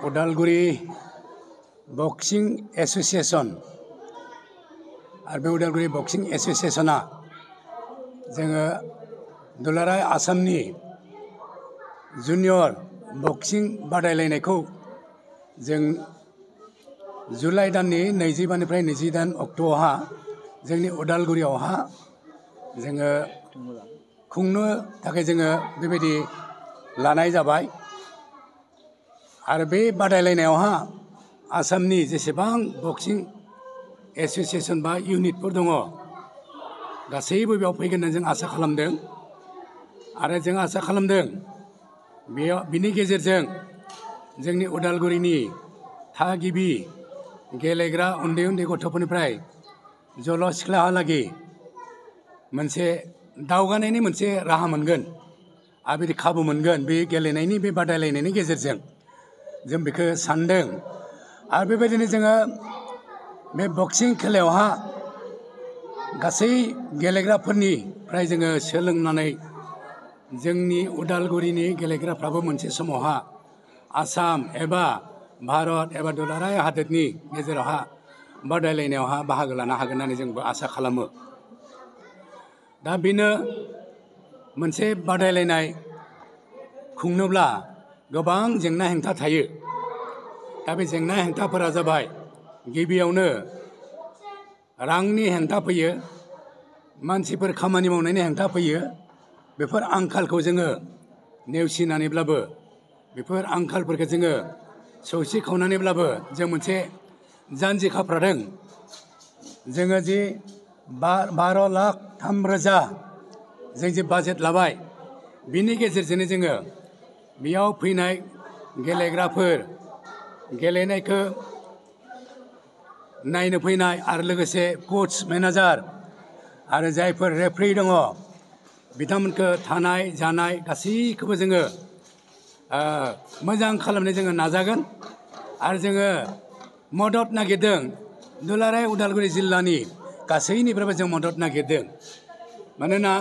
उदालगुरि बक्सिं association आरो बे उदालगुरि बक्सिं एसोसिएशना जोङो दुलाराय आसामनि जुनियर बक्सिं बादायलायनायखौ जों जुलाइ दाननि 25निफ्राय 28 अक्ट'आवहा जोंनि उदालगुरियावहा जोङो खुंनो थाखाय जोङो बेबायदि लानाय जाबाय आरो बे बादायलायनायावहा आसामनि जेसेबां बक्सिं एसोसिएशन बा इउनिटफोर दङ गासैबो बेयाव फैगोन होनना जों आसा खालामदों आरो जों आसा खालामदों बिनि गेजेरजों जोंनि उदालगुरिनि थागिबि गेलेग्रा उन्दै उन्दै गथ'फोरनिफ्राय जल' सिख्लाहालागै मोनसे दावगानायनि मोनसे राहा मोनगोन आरो बिदि खाबु मोनगोन बे गेलेनायनि बे बादायलायनायनि गेजेरजों जों बेखौ सानदों आरो बेबायदिनो जोङो बे बक्सिं खेलायावहा गासै गेलेग्राफोरनिफ्राय जोङो सोलोंनानै जोंनि उदालगुरिनि गेलेग्राफ्राबो मोनसे समावहा आसाम एबा भारत एबा दुलाराय हादोरनि गेजेरावहा बादायलायनायावहा बाहागो लानो हागोन होननानै जोंबो आसा खालामो दा बेनो मोनसे बादायलायनाय खुंनोब्ला गोबां जेंना हेंथा थायो दा बे जेंना हेंथाफोरा जाबाय गिबियावनो रांनि हेंथा फैयो मानसिफोर खामानि मावनायनि हेंथा फैयो बेफोर आंखालखौ जोङो नेवसिनानैब्लाबो बेफोर आंखालफोरखौ जोङो सौसि खावनानैब्लाबो जों मोनसे जानजि खाफ्रादों जोङो जि 12,03,000 जों जे बाजेट लाबाय बिनि गेजेरजोंनो जोङो बेयाव फैनाय गेलेग्राफोर गेलेनायखौ नायनो फैनाय आरो लोगोसे कच मेनेजार आरो जायफोर रेफ्रि दङ बिथांमोनखौ थानाय जानाय गासैखौबो जोङो मोजां खालामनो जोङो नाजागोन आरो जोङो मदद नागिरदों दुलाराय उदालगुरि जिल्लानि गासैनिफ्रायबो जों मदद नागिरदों मानोना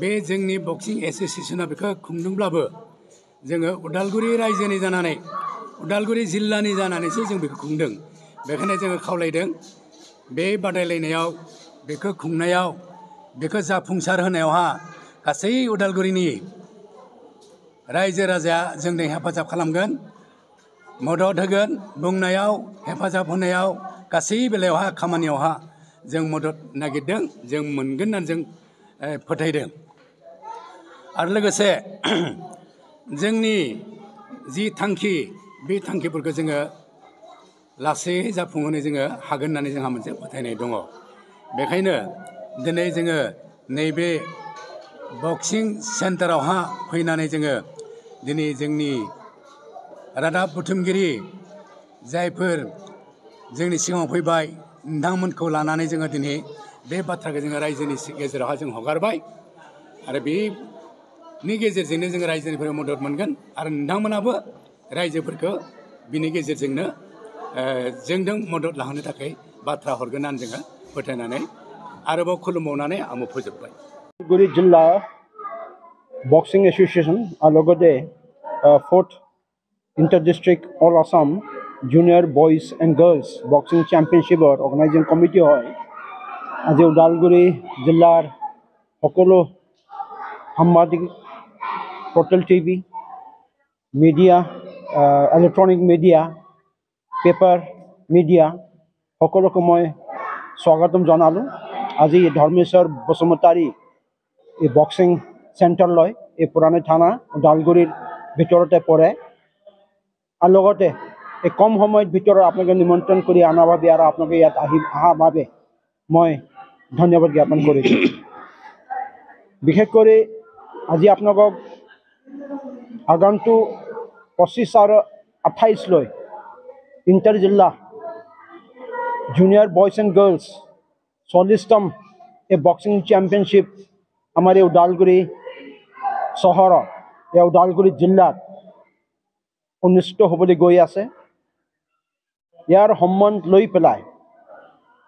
बे जोंनि बक्सिं एसोसिएशना बेखौ खुंदोंब्लाबो जोङो उदालगुरि रायजोनि जानानै उदालगुरि जिल्लानि जानानैसो जों बेखौ खुंदों बेखायनो जोङो खावलायदों बे बादायलायनायाव बेखौ खुंनायाव बेखौ जाफुंसार होनायावहा गासै उदालगुरिनि रायजो राजाया जोंनो हेफाजाब खालामगोन मदद होगोन बुंनायाव हेफाजाब होनायाव गासै बेलायावहा खामानियावहा जों मदद नागिरदों जों मोनगोन होननानै जों फोथायदों आरो लोगोसे जोंनि जि थांखि बे थांखिफोरखौ जोङो लासै जाफुंहोनो जोङो हागोन होननानै जोंहा मोनसे फोथायनाय दङ बेखायनो दिनै जोङो नैबे बक्सिं सेन्टारावहा फैनानै जोङो दिनै जोंनि रादाब बुथुमगिरि जायफोर जोंनि सिगाङाव फैबाय नोंथांमोनखौ लानानै जोङो दिनै बे बाथ्राखौ जोङो रायजोनि गेजेरावहा जों हगारबाय आरो बेनि गेजेरजोंनो जोङो रायजोनिफ्राय मदद मोनगोन आरो नोंथांमोनाबो रायजोफोरखौ बिनि गेजेरजोंनो जोंजों मदद लाहोनो थाखाय बाथ्रा हरगोन होननानै जोङो फोथायनानै आरोबाव खुलुमबावनानै आं फोजोबबाय उदालगुरि जिल्ला बक्सिं एसोसिएशन आरो লগতে 4th inter district all Assam junior boys and girls boxing चैम्पियनशिपर अर्गेनाइजिंग कमिटी হয় আজি उदालगुरि जिल्लार সকলো সাংবাদিক portal TV media electronic media paper media সকলকে মই স্বাগতম জানালো আজি ধৰ্মেশ্বৰ বসুমতাৰী এই বক্সিং সেন্টাৰ লয় এই পুৰণি থানা উদালগুৰিৰ ভিতৰতে পৰে আৰু লগতে এই কম সময়ৰ ভিতৰত আপোনাক নিমন্ত্ৰণ কৰি আনা বাবে আৰু আপোনাক ইয়াত অহা বাবে মই ধন্যবাদ জ্ঞাপন কৰিছোঁ বিশেষ কৰি আজি আপোনাক আগন্তুক 25 আৰু 28 লৈ इंटर जिला जूनियर बॉयज एंड गर्ल्स 40तम ए बॉक्सिंग चैम्पियनशिप हमारे उदालगुरी शहर या उदालगुरी जिला अनुष्ठित होबले गई आछे यार सम्बन्ध লৈ পেলাই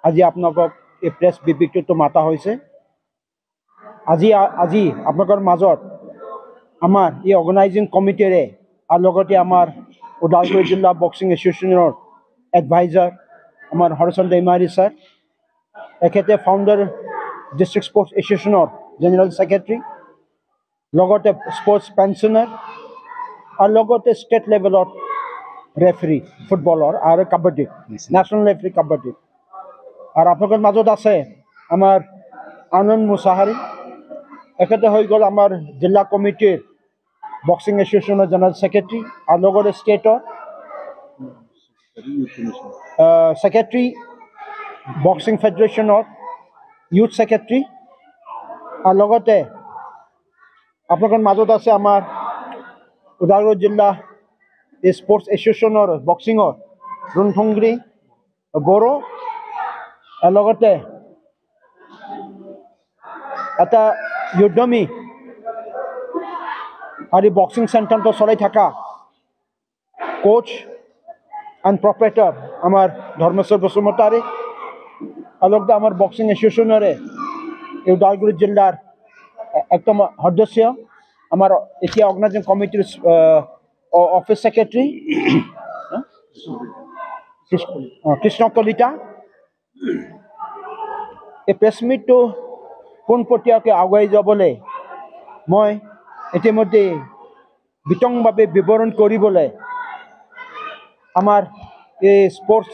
আজি আপোনাক এই প্ৰেছ বিবৃতিটো মাতা হৈছে আজি আপোনাকৰ মাজত আমাৰ এই অৰ্গানাইজিং কমিটিৰে আৰু লগতে আমাৰ ওদালগুৰি জিলা বক্সিং এছ'চিয়েশ্যনৰ এডভাইজাৰ আমাৰ হৰচন্দ্ৰ ইমাৰী ছাৰ, এখেতে ফাউণ্ডাৰ ডিষ্ট্ৰিক্ট স্পৰ্টছ এছ'চিয়েশ্যনৰ জেনেৰেল ছেক্ৰেটাৰী, লগতে স্পৰ্টছ পেঞ্চনাৰ আৰু লগতে ষ্টেট লেভেলত ৰেফাৰী ফুটবলৰ আৰু কাবাডী, নেশ্যনেল ৰেফাৰী কাবাডী। আৰু আপোনালোকৰ মাজত আছে আমাৰ আনন্দ মুছাহাৰী, এখেতে হৈ গ'ল আমাৰ জিলা কমিটিৰ বক্সিং এছ'চিয়েশ্যনৰ জেনেৰেল ছেক্ৰেটাৰী আৰু লগতে ষ্টেটৰ ছেক্ৰেটাৰী, বক্সিং ফেডাৰেশ্যনৰ ইউথ ছেক্ৰেটাৰী, আৰু লগতে আপোনালোকৰ মাজত আছে আমাৰ ওদালগুৰি জিলা স্পৰ্টছ এছ'চিয়েশ্যনৰ বক্সিঙৰ ৰুণথুংগুৰি বড়ো, আৰু লগতে এটা উদ্যমী আৰু বক্সিং চেণ্টাৰটো চলাই থকা কোচ এণ্ড প্ৰপৰেটৰ আমাৰ ধৰ্মেশ্বৰ বসুমতাৰী, আৰু লগতে আমাৰ বক্সিং এছ'চিয়েশ্যনৰে এই ওদালগুৰি জিলাৰ একদম সদস্য, আমাৰ এতিয়া অৰ্গেনাইজিং কমিটিৰ অফিচ ছেক্ৰেটাৰী কৃষ্ণ কলিতা। এই প্ৰেছ মিটটো পোনপটীয়াকৈ আগুৱাই যাবলৈ মই ইতিমধ্যে বিতংভাৱে বিৱৰণ কৰিবলৈ আমাৰ এই স্পৰ্টছ